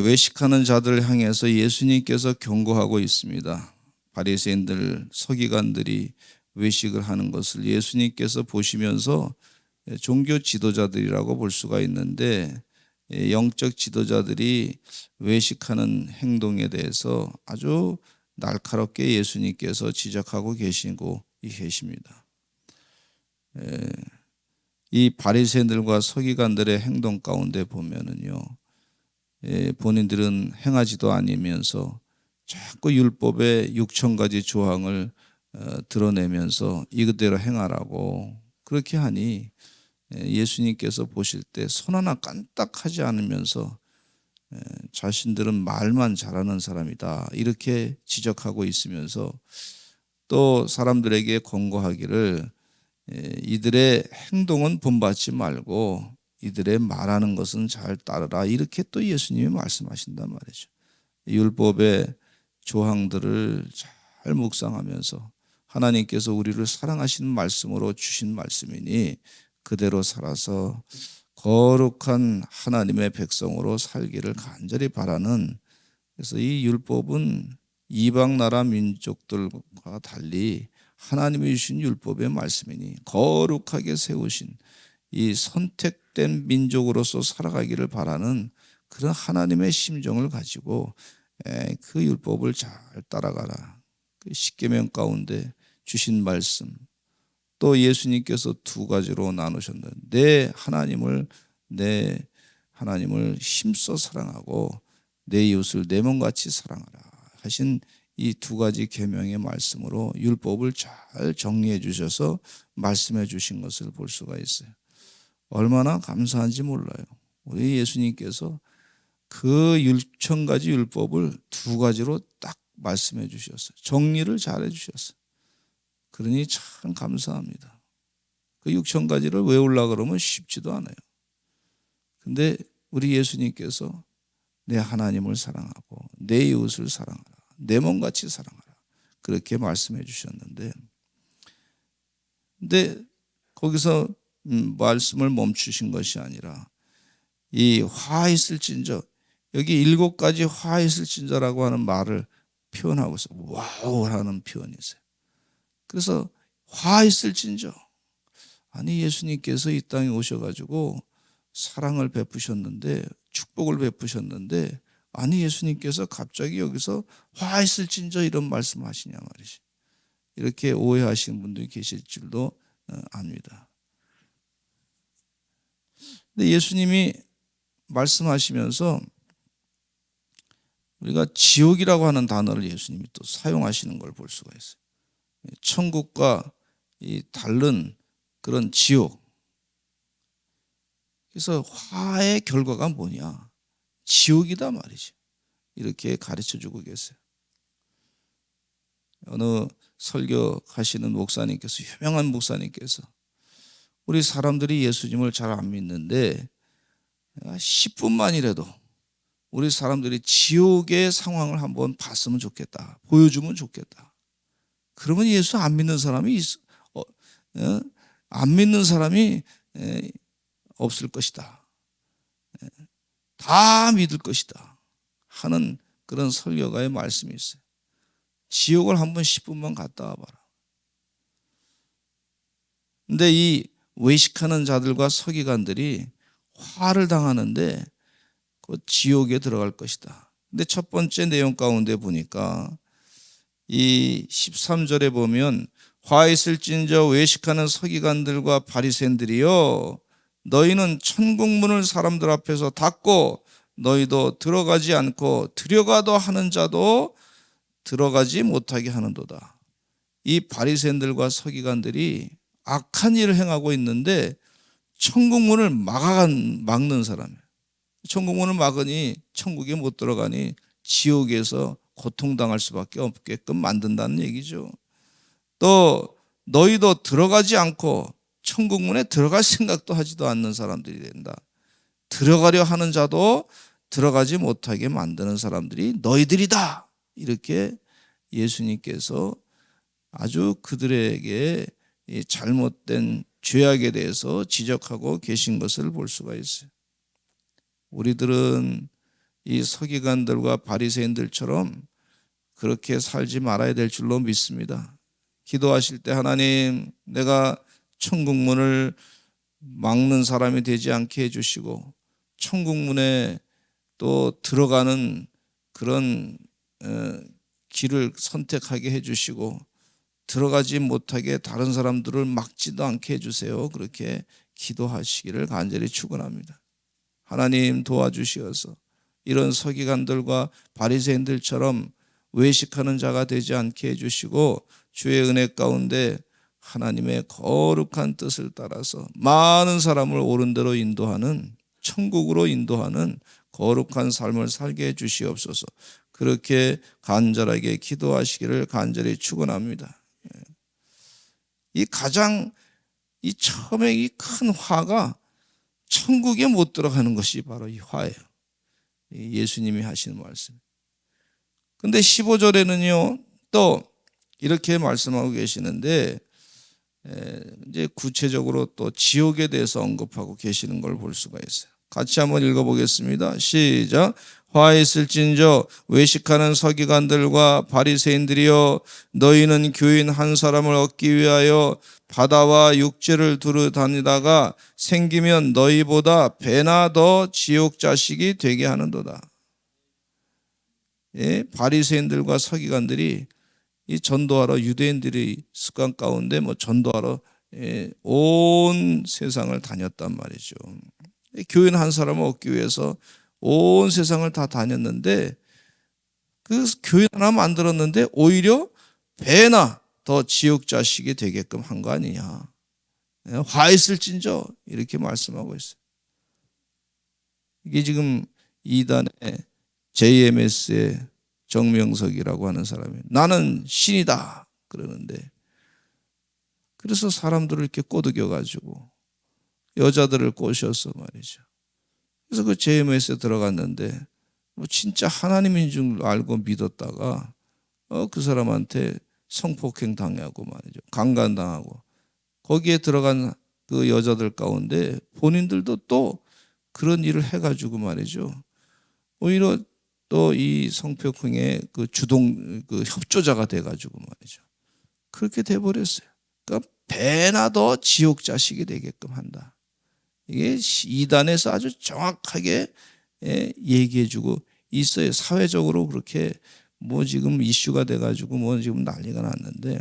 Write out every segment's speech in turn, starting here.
외식하는 자들을 향해서 예수님께서 경고하고 있습니다. 바리새인들, 서기관들이 외식을 하는 것을 예수님께서 보시면서 종교 지도자들이라고 볼 수가 있는데, 영적 지도자들이 외식하는 행동에 대해서 아주 날카롭게 예수님께서 지적하고 계시고 계십니다. 이 바리새인들과 서기관들의 행동 가운데 보면은요, 본인들은 행하지도 않으면서 자꾸 율법의 6,000가지 조항을 드러내면서 이그대로 행하라고 그렇게 하니, 예수님께서 보실 때 손 하나 깐딱하지 않으면서 자신들은 말만 잘하는 사람이다 이렇게 지적하고 있으면서, 또 사람들에게 권고하기를 이들의 행동은 본받지 말고 이들의 말하는 것은 잘 따르라 이렇게 또 예수님이 말씀하신단 말이죠. 율법의 조항들을 잘 묵상하면서 하나님께서 우리를 사랑하시는 말씀으로 주신 말씀이니 그대로 살아서 거룩한 하나님의 백성으로 살기를 간절히 바라는, 그래서 이 율법은 이방 나라 민족들과 달리 하나님이 주신 율법의 말씀이니 거룩하게 세우신 이 선택된 민족으로서 살아가기를 바라는 그런 하나님의 심정을 가지고 그 율법을 잘 따라가라. 그 십계명 가운데 주신 말씀, 또 예수님께서 두 가지로 나누셨는데 내 하나님을 힘써 사랑하고 내 이웃을 내 몸같이 사랑하라 하신 이 두 가지 계명의 말씀으로 율법을 잘 정리해 주셔서 말씀해 주신 것을 볼 수가 있어요. 얼마나 감사한지 몰라요. 우리 예수님께서 그 6,000가지 율법을 두 가지로 딱 말씀해 주셨어요. 정리를 잘 해 주셨어요. 그러니 참 감사합니다. 그 6,000가지를 외우려고 그러면 쉽지도 않아요. 근데 우리 예수님께서 내 하나님을 사랑하고 내 이웃을 사랑하라, 내 몸같이 사랑하라 그렇게 말씀해 주셨는데, 근데 거기서 말씀을 멈추신 것이 아니라 이 화 있을진저, 여기 7가지 화 있을진저라고 하는 말을 표현하고 있어요. 와우라는 표현이 있어요. 그래서 화 있을진저, 아니 예수님께서 이 땅에 오셔가지고 사랑을 베푸셨는데, 축복을 베푸셨는데, 아니 예수님께서 갑자기 여기서 화 있을진저 이런 말씀하시냐 말이지. 이렇게 오해하시는 분들이 계실 줄도 압니다. 근데 예수님이 말씀하시면서 우리가 지옥이라고 하는 단어를 예수님이 또 사용하시는 걸 볼 수가 있어요. 천국과 이 다른 그런 지옥. 그래서 화의 결과가 뭐냐? 지옥이다 말이죠. 이렇게 가르쳐 주고 계세요. 어느 설교하시는 목사님께서, 유명한 목사님께서, 우리 사람들이 예수님을 잘 안 믿는데 10분만이라도 우리 사람들이 지옥의 상황을 한번 봤으면 좋겠다, 보여주면 좋겠다. 그러면 예수 안 믿는 사람이 안 믿는 사람이 없을 것이다, 다 믿을 것이다 하는 그런 설교가의 말씀이 있어요. 지옥을 한번 10분만 갔다 와봐라. 근데 이 외식하는 자들과 서기관들이 화를 당하는데 그 지옥에 들어갈 것이다. 근데 첫 번째 내용 가운데 보니까 이 13절에 보면 화 있을진저 외식하는 서기관들과 바리새인들이여, 너희는 천국문을 사람들 앞에서 닫고 너희도 들어가지 않고 들어가도 하는 자도 들어가지 못하게 하는도다. 이 바리새인들과 서기관들이 악한 일을 행하고 있는데 천국문을 막는 사람이에요. 천국문을 막으니 천국에 못 들어가니 지옥에서 고통당할 수밖에 없게끔 만든다는 얘기죠. 또 너희도 들어가지 않고 천국문에 들어갈 생각도 하지도 않는 사람들이 된다. 들어가려 하는 자도 들어가지 못하게 만드는 사람들이 너희들이다. 이렇게 예수님께서 아주 그들에게 잘못된 죄악에 대해서 지적하고 계신 것을 볼 수가 있어요. 우리들은 이 서기관들과 바리새인들처럼 그렇게 살지 말아야 될 줄로 믿습니다. 기도하실 때 하나님, 내가 천국 문을 막는 사람이 되지 않게 해주시고 천국 문에 또 들어가는 그런 길을 선택하게 해주시고 들어가지 못하게 다른 사람들을 막지도 않게 해주세요. 그렇게 기도하시기를 간절히 축원합니다. 하나님 도와주시어서 이런 서기관들과 바리새인들처럼 외식하는 자가 되지 않게 해주시고 주의 은혜 가운데 하나님의 거룩한 뜻을 따라서 많은 사람을 옳은 대로 인도하는, 천국으로 인도하는 거룩한 삶을 살게 해주시옵소서. 그렇게 간절하게 기도하시기를 간절히 축원합니다. 이 처음에 이 큰 화가 천국에 못 들어가는 것이 바로 이 화예요. 예수님이 하시는 말씀. 근데 15절에는요, 또 이렇게 말씀하고 계시는데, 이제 구체적으로 또 지옥에 대해서 언급하고 계시는 걸 볼 수가 있어요. 같이 한번 읽어보겠습니다. 시작. 화 있을진저 외식하는 서기관들과 바리새인들이여, 너희는 교인 한 사람을 얻기 위하여 바다와 육지를 두루 다니다가 생기면 너희보다 배나 더 지옥 자식이 되게 하는도다. 예, 바리새인들과 서기관들이 이 전도하러, 유대인들이 습관 가운데 전도하러 온 세상을 다녔단 말이죠. 교인 한 사람을 얻기 위해서 온 세상을 다 다녔는데 그 교인 하나 만들었는데 오히려 배나 더 지옥 자식이 되게끔 한 거 아니냐. 화 있을진저 이렇게 말씀하고 있어요. 이게 지금 이단의 JMS의 정명석이라고 하는 사람이 나는 신이다 그러는데, 그래서 사람들을 이렇게 꼬드겨 가지고 여자들을 꼬셔서 말이죠. 그래서 그 JMS에 들어갔는데 진짜 하나님인 줄 알고 믿었다가 그 사람한테 성폭행 당하고 말이죠. 강간당하고, 거기에 들어간 그 여자들 가운데 본인들도 또 그런 일을 해가지고 말이죠. 오히려 또 이 성폭행의 그 협조자가 돼가지고 말이죠. 그렇게 돼버렸어요. 그러니까 배나 더 지옥 자식이 되게끔 한다. 이게 이단에서 아주 정확하게 얘기해주고 있어요. 사회적으로 그렇게 지금 이슈가 돼가지고 지금 난리가 났는데,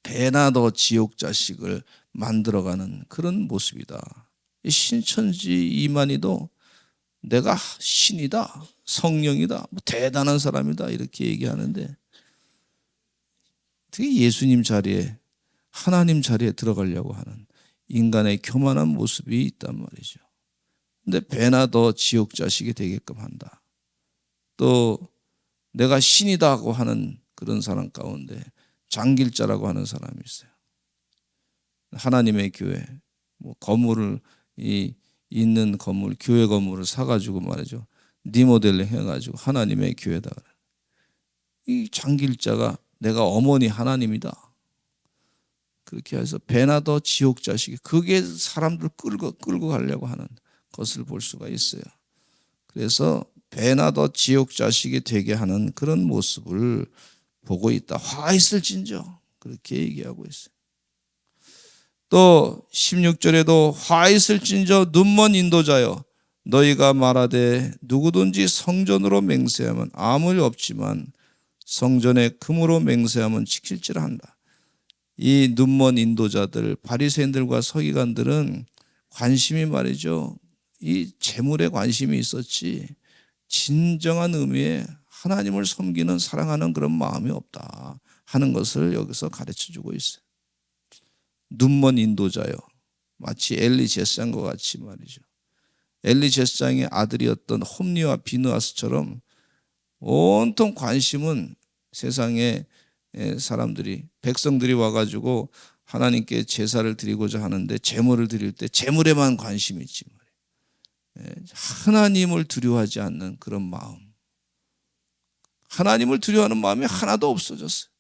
배나 더 지옥 자식을 만들어가는 그런 모습이다. 신천지 이만희도 내가 신이다, 성령이다, 대단한 사람이다 이렇게 얘기하는데, 되게 예수님 자리에, 하나님 자리에 들어가려고 하는 인간의 교만한 모습이 있단 말이죠. 근데 배나 더 지옥 자식이 되게끔 한다. 또 내가 신이다 하고 하는 그런 사람 가운데 장길자라고 하는 사람이 있어요. 하나님의 교회 건물을 있는 건물, 교회 건물을 사가지고 말이죠. 리모델링 해가지고 하나님의 교회다. 이 장길자가 내가 어머니 하나님이다. 그렇게 해서 배나 더 지옥 자식이, 그게 사람들 끌고 가려고 하는 것을 볼 수가 있어요. 그래서 배나 더 지옥 자식이 되게 하는 그런 모습을 보고 있다. 화 있을진저 그렇게 얘기하고 있어요. 또 16절에도 화 있을진저 눈먼 인도자여, 너희가 말하되 누구든지 성전으로 맹세하면 아무 일 없지만 성전에 금으로 맹세하면 지킬지라 한다. 이 눈먼 인도자들, 바리새인들과 서기관들은 관심이 말이죠, 이 재물에 관심이 있었지 진정한 의미의 하나님을 섬기는, 사랑하는 그런 마음이 없다 하는 것을 여기서 가르쳐주고 있어요. 눈먼 인도자요, 마치 엘리 제사장과 같이 말이죠. 엘리 제사장의 아들이었던 홈리와 비느하스처럼 온통 관심은 세상의 사람들이, 백성들이 와가지고 하나님께 제사를 드리고자 하는데 제물을 드릴 때 제물에만 관심이 있지 말이에요. 하나님을 두려워하지 않는 그런 마음, 하나님을 두려워하는 마음이 하나도 없어졌어요.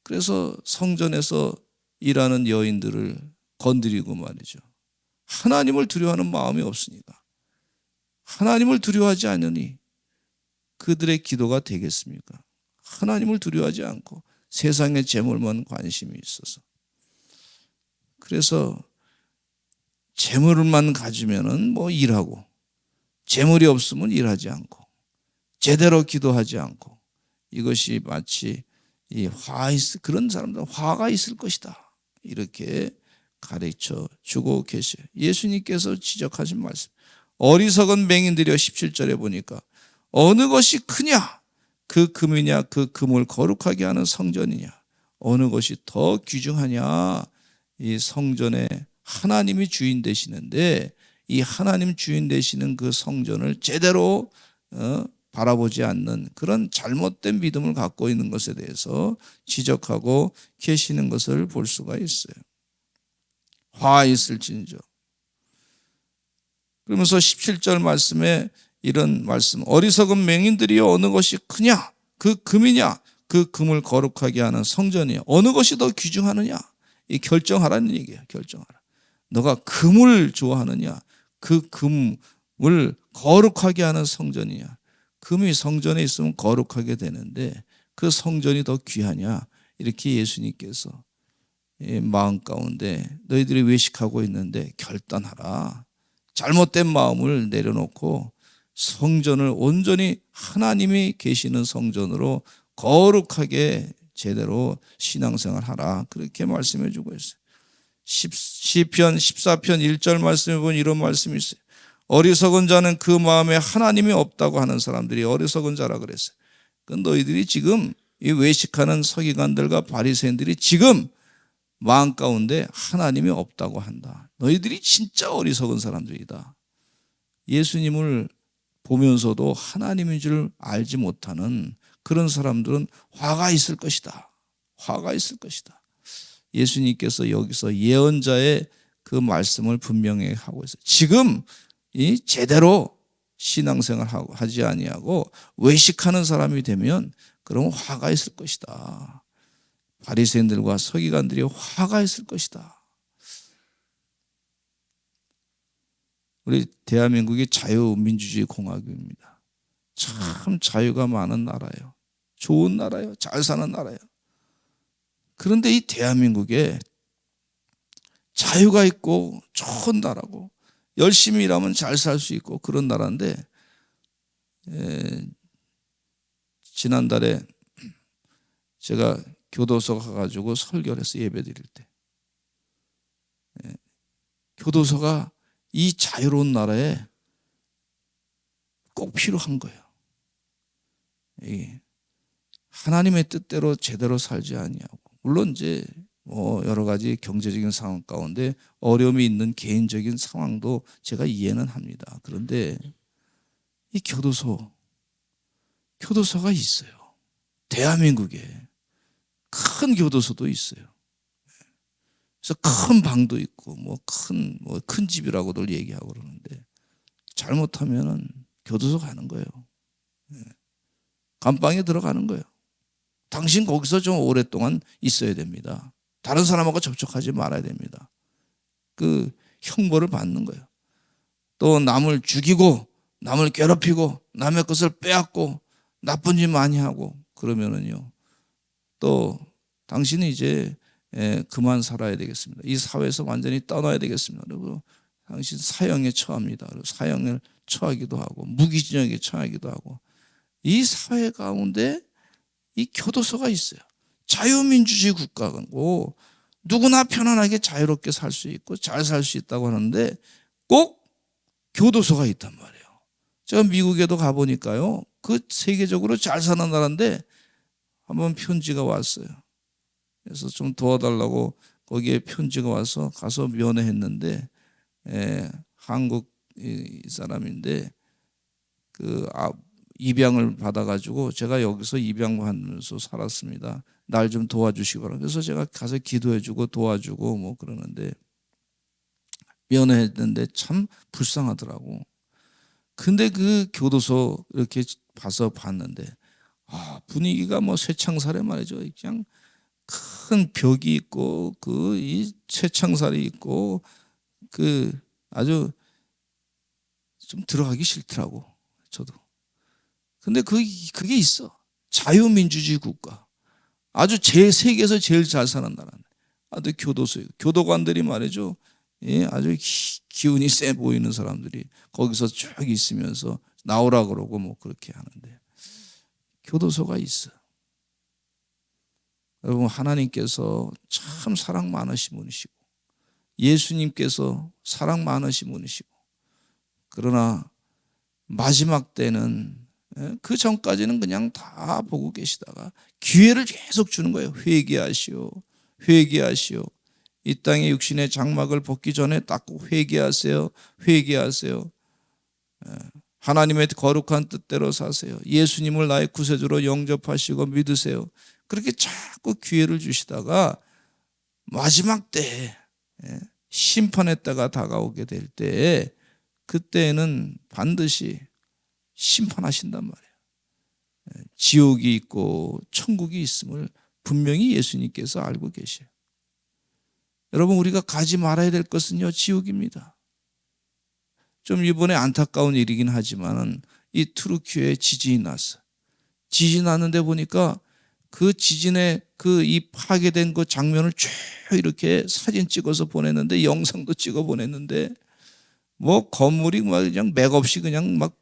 그래서 성전에서 일하는 여인들을 건드리고 말이죠. 하나님을 두려워하는 마음이 없으니까. 하나님을 두려워하지 않으니 그들의 기도가 되겠습니까? 하나님을 두려워하지 않고 세상의 재물만 관심이 있어서. 그래서 재물만 가지면은 뭐 일하고, 재물이 없으면 일하지 않고, 제대로 기도하지 않고, 이것이 마치 그런 사람들은 화가 있을 것이다, 이렇게 가르쳐 주고 계셔요. 예수님께서 지적하신 말씀, 어리석은 맹인들이여, 17절에 보니까 어느 것이 크냐, 그 금이냐 그 금을 거룩하게 하는 성전이냐, 어느 것이 더 귀중하냐. 이 성전에 하나님이 주인 되시는데 이 하나님 주인 되시는 그 성전을 제대로 바라보지 않는 그런 잘못된 믿음을 갖고 있는 것에 대해서 지적하고 계시는 것을 볼 수가 있어요. 화 있을진저. 그러면서 17절 말씀에 이런 말씀, 어리석은 맹인들이여 어느 것이 크냐, 그 금이냐 그 금을 거룩하게 하는 성전이야, 어느 것이 더 귀중하느냐, 이 결정하라는 얘기야. 결정하라. 너가 금을 좋아하느냐, 그 금을 거룩하게 하는 성전이냐. 금이 성전에 있으면 거룩하게 되는데 그 성전이 더 귀하냐, 이렇게 예수님께서 마음 가운데 너희들이 외식하고 있는데 결단하라. 잘못된 마음을 내려놓고 성전을 온전히 하나님이 계시는 성전으로 거룩하게 제대로 신앙생활하라, 그렇게 말씀해 주고 있어요. 시편 14편 1절 말씀에 보면 이런 말씀이 있어요. 어리석은 자는 그 마음에 하나님이 없다고 하는 사람들이 어리석은 자라 그랬어요. 그 너희들이 지금 이 외식하는 서기관들과 바리새인들이 지금 마음 가운데 하나님이 없다고 한다. 너희들이 진짜 어리석은 사람들이다. 예수님을 보면서도 하나님인 줄 알지 못하는 그런 사람들은 화가 있을 것이다. 화가 있을 것이다. 예수님께서 여기서 예언자의 그 말씀을 분명히 하고 있어요. 지금 이 제대로 신앙생활 하지 아니하고 외식하는 사람이 되면 그러면 화가 있을 것이다. 바리새인들과 서기관들이 화가 있을 것이다. 우리 대한민국이 자유민주주의 공화국입니다. 참 자유가 많은 나라예요. 좋은 나라예요. 잘 사는 나라예요. 그런데 이 대한민국에 자유가 있고 좋은 나라고 열심히 일하면 잘 살 수 있고 그런 나라인데, 지난달에 제가 교도소 가가지고 설교를 해서 예배 드릴 때, 교도소가 이 자유로운 나라에 꼭 필요한 거예요. 하나님의 뜻대로 제대로 살지 아니하고, 물론 이제 뭐 여러 가지 경제적인 상황 가운데 어려움이 있는 개인적인 상황도 제가 이해는 합니다. 그런데 이 교도소가 있어요. 대한민국에 큰 교도소도 있어요. 그래서 큰 방도 있고 큰 집이라고들 얘기하고 그러는데, 잘못하면은 교도소 가는 거예요. 감방에 들어가는 거예요. 당신 거기서 좀 오랫동안 있어야 됩니다. 다른 사람하고 접촉하지 말아야 됩니다. 그 형벌을 받는 거예요. 또 남을 죽이고 남을 괴롭히고 남의 것을 빼앗고 나쁜 짓 많이 하고 그러면은요, 또 당신은 이제 그만 살아야 되겠습니다. 이 사회에서 완전히 떠나야 되겠습니다. 그리고 당신 사형에 처합니다. 그리고 사형을 처하기도 하고 무기징역에 처하기도 하고, 이 사회 가운데 이 교도소가 있어요. 자유민주주의 국가고 누구나 편안하게 자유롭게 살 수 있고 잘 살 수 있다고 하는데 꼭 교도소가 있단 말이에요. 제가 미국에도 가보니까요, 그 세계적으로 잘 사는 나라인데 한번 편지가 왔어요. 그래서 좀 도와달라고 거기에 편지가 와서 가서 면회했는데, 한국 사람인데 입양을 받아가지고 제가 여기서 입양받으면서 살았습니다. 날 좀 도와주시기 바랍니다. 그래서 제가 가서 기도해주고 도와주고 뭐 그러는데, 면회했는데 참 불쌍하더라고. 근데 그 교도소 이렇게 봐서 봤는데, 분위기가 뭐 쇠창살에 말이죠. 그냥 큰 벽이 있고 이 쇠창살이 있고 아주 좀 들어가기 싫더라고, 저도. 근데 그게 있어. 자유민주주의 국가. 아주 세계에서 제일 잘 사는 나라. 아주 교도소예요. 교도관들이 말이죠. 예, 아주 기운이 세 보이는 사람들이 거기서 쭉 있으면서 나오라 그러고 뭐 그렇게 하는데, 교도소가 있어. 여러분, 하나님께서 참 사랑 많으신 분이시고, 예수님께서 사랑 많으신 분이시고, 그러나 마지막 때는, 그 전까지는 그냥 다 보고 계시다가 기회를 계속 주는 거예요. 회개하시오, 회개하시오. 이 땅의 육신의 장막을 벗기 전에 닦고 회개하세요, 회개하세요. 하나님의 거룩한 뜻대로 사세요. 예수님을 나의 구세주로 영접하시고 믿으세요. 그렇게 자꾸 기회를 주시다가 마지막 때에, 심판의 때가 다가오게 될 때에, 그때는 반드시 심판하신단 말이에요. 지옥이 있고 천국이 있음을 분명히 예수님께서 알고 계셔요. 여러분, 우리가 가지 말아야 될 것은요, 지옥입니다. 좀 이번에 안타까운 일이긴 하지만 이 트루키오에 지진이 났어. 지진 났는데 보니까 그 지진의 이 파괴된 그 장면을 쭉 이렇게 사진 찍어서 보냈는데, 영상도 찍어 보냈는데, 뭐 건물이 막 그냥 맥없이 그냥 막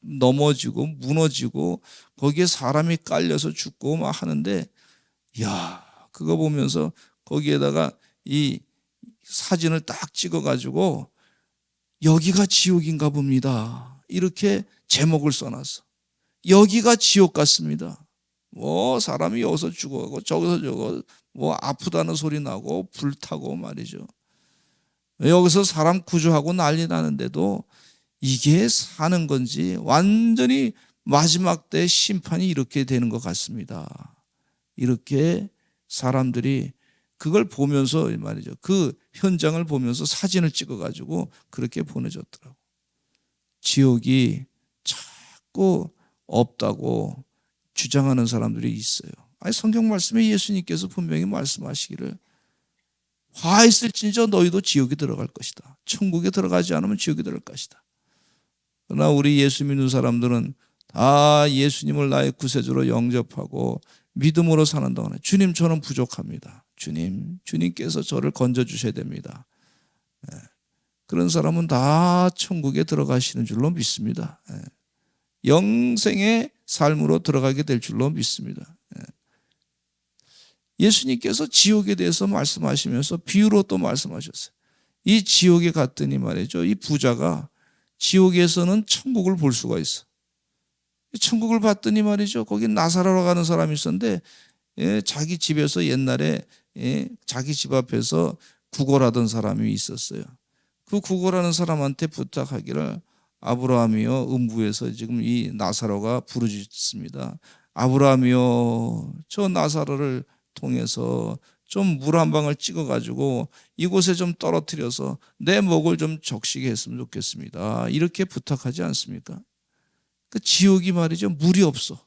넘어지고 무너지고 거기에 사람이 깔려서 죽고 막 하는데, 야, 그거 보면서 거기에다가 이 사진을 딱 찍어가지고 여기가 지옥인가 봅니다, 이렇게 제목을 써놨어. 여기가 지옥 같습니다. 뭐 사람이 여기서 죽어가고 저기서 저거 뭐 아프다는 소리 나고 불타고 말이죠. 여기서 사람 구조하고 난리 나는데도 이게 사는 건지, 완전히 마지막 때 심판이 이렇게 되는 것 같습니다. 이렇게 사람들이 그걸 보면서 말이죠, 그 현장을 보면서 사진을 찍어가지고 그렇게 보내줬더라고. 지옥이 자꾸 없다고 주장하는 사람들이 있어요. 아니, 성경 말씀에 예수님께서 분명히 말씀하시기를, 화 있을진저 너희도 지옥에 들어갈 것이다, 천국에 들어가지 않으면 지옥에 들어갈 것이다. 그러나 우리 예수 믿는 사람들은 다 예수님을 나의 구세주로 영접하고 믿음으로 사는 동안에, 주님 저는 부족합니다, 주님께서 저를 건져주셔야 됩니다, 그런 사람은 다 천국에 들어가시는 줄로 믿습니다. 영생의 삶으로 들어가게 될 줄로 믿습니다. 예수님께서 지옥에 대해서 말씀하시면서 비유로 또 말씀하셨어요. 이 지옥에 갔더니 말이죠, 이 부자가 지옥에서는 천국을 볼 수가 있어. 천국을 봤더니 말이죠, 거기 나사로라 가는 사람이 있었는데, 자기 집에서 옛날에 자기 집 앞에서 구걸하던 사람이 있었어요. 그 구걸하는 사람한테 부탁하기를, 아브라함이여, 음부에서 지금 이 나사로가 부르짖습니다. 아브라함이여, 저 나사로를 통해서 좀 물 한 방울 찍어가지고 이곳에 좀 떨어뜨려서 내 목을 좀 적시게 했으면 좋겠습니다, 이렇게 부탁하지 않습니까? 그 지옥이 말이죠, 물이 없어.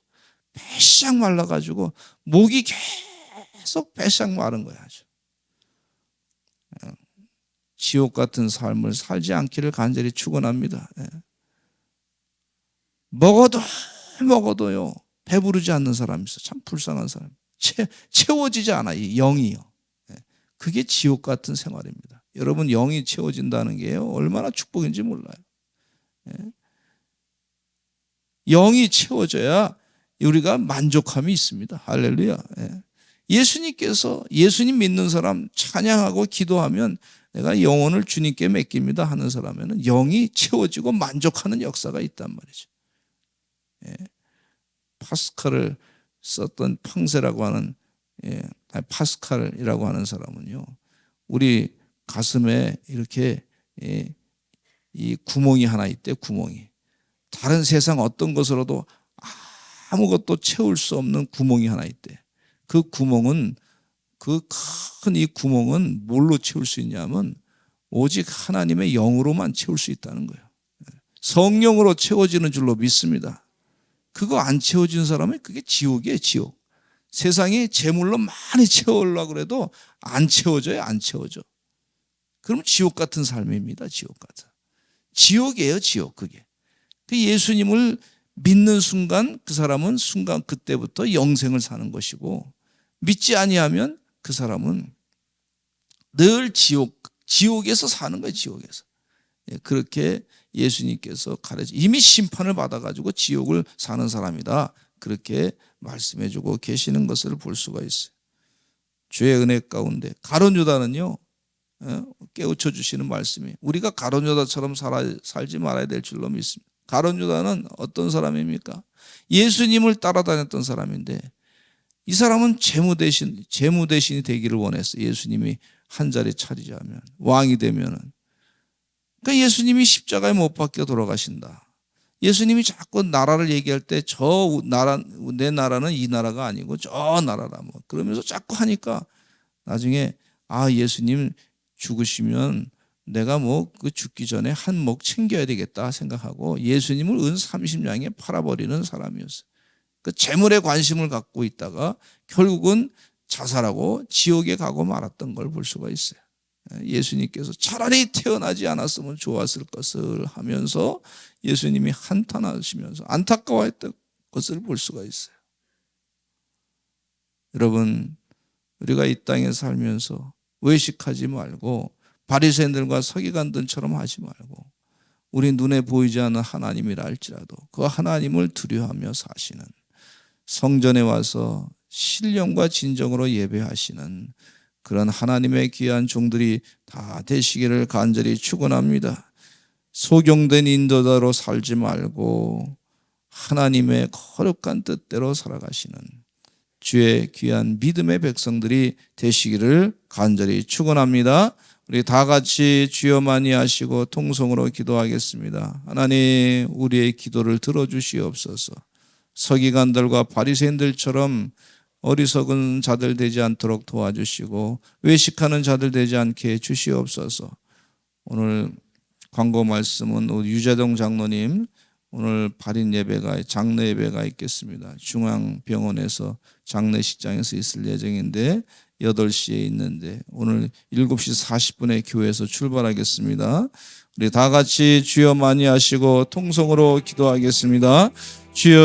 빼싹 말라가지고 목이 계속 빼싹 마른 거야. 아주. 지옥 같은 삶을 살지 않기를 간절히 축원합니다. 먹어도요 배부르지 않는 사람이 있어. 참 불쌍한 사람. 채워지지 않아, 이 영이요. 그게 지옥 같은 생활입니다. 여러분, 영이 채워진다는 게요, 얼마나 축복인지 몰라요. 영이 채워져야 우리가 만족함이 있습니다. 할렐루야. 예수님께서, 예수님 믿는 사람 찬양하고 기도하면 내가 영혼을 주님께 맡깁니다 하는 사람에는 영이 채워지고 만족하는 역사가 있단 말이죠. 파스칼을 썼던 팡세라고 하는, 파스칼이라고 하는 사람은요, 우리 가슴에 이렇게 이 구멍이 하나 있대. 구멍이, 다른 세상 어떤 것으로도 아무것도 채울 수 없는 구멍이 하나 있대. 그 구멍은, 그 큰 이 구멍은 뭘로 채울 수 있냐면 오직 하나님의 영으로만 채울 수 있다는 거예요. 성령으로 채워지는 줄로 믿습니다. 그거 안 채워진 사람은 그게 지옥이에요, 지옥. 세상이 재물로 많이 채우려고 그래도 안 채워져요, 안 채워져. 그럼 지옥 같은 삶입니다, 지옥 같은. 지옥이에요, 지옥. 그게. 그 예수님을 믿는 순간 그 사람은 순간 그때부터 영생을 사는 것이고, 믿지 아니하면 그 사람은 늘 지옥에서 사는 거예요, 지옥에서. 그렇게 예수님께서 이미 심판을 받아가지고 지옥을 사는 사람이다, 그렇게 말씀해주고 계시는 것을 볼 수가 있어요. 주의 은혜 가운데 가룟 유다는요, 깨우쳐 주시는 말씀이, 우리가 가룟 유다처럼 살지 말아야 될 줄로 믿습니다. 가룟 유다는 어떤 사람입니까? 예수님을 따라다녔던 사람인데, 이 사람은 재무 대신이 되기를 원했어요. 예수님이 한 자리 차리자면, 왕이 되면은. 그러니까 예수님이 십자가에 못 박혀 돌아가신다. 예수님이 자꾸 나라를 얘기할 때 내 나라는 이 나라가 아니고 저 나라라, 뭐 그러면서 자꾸 하니까 나중에 예수님 죽으시면 내가 뭐 그 죽기 전에 한 몫 챙겨야 되겠다 생각하고 예수님을 은 30냥에 팔아버리는 사람이었어요. 그 재물에 관심을 갖고 있다가 결국은 자살하고 지옥에 가고 말았던 걸 볼 수가 있어요. 예수님께서 차라리 태어나지 않았으면 좋았을 것을 하면서 예수님이 한탄하시면서 안타까워했던 것을 볼 수가 있어요. 여러분, 우리가 이 땅에 살면서 외식하지 말고 바리새인들과 서기관들처럼 하지 말고, 우리 눈에 보이지 않는 하나님이라 할지라도 그 하나님을 두려워하며 사시는, 성전에 와서 신령과 진정으로 예배하시는 그런 하나님의 귀한 종들이 다 되시기를 간절히 축원합니다. 소경된 인도자로 살지 말고 하나님의 거룩한 뜻대로 살아가시는 주의 귀한 믿음의 백성들이 되시기를 간절히 축원합니다. 우리 다 같이 주여만이 하시고 통성으로 기도하겠습니다. 하나님, 우리의 기도를 들어주시옵소서. 서기관들과 바리새인들처럼 어리석은 자들 되지 않도록 도와주시고 외식하는 자들 되지 않게 해주시옵소서. 오늘 광고 말씀은 유재동 장로님 오늘 발인 예배가, 장례 예배가 있겠습니다. 중앙병원에서 장례식장에서 있을 예정인데 8시에 있는데 오늘 7시 40분에 교회에서 출발하겠습니다. 우리 다 같이 주여 많이 하시고 통성으로 기도하겠습니다. 주여.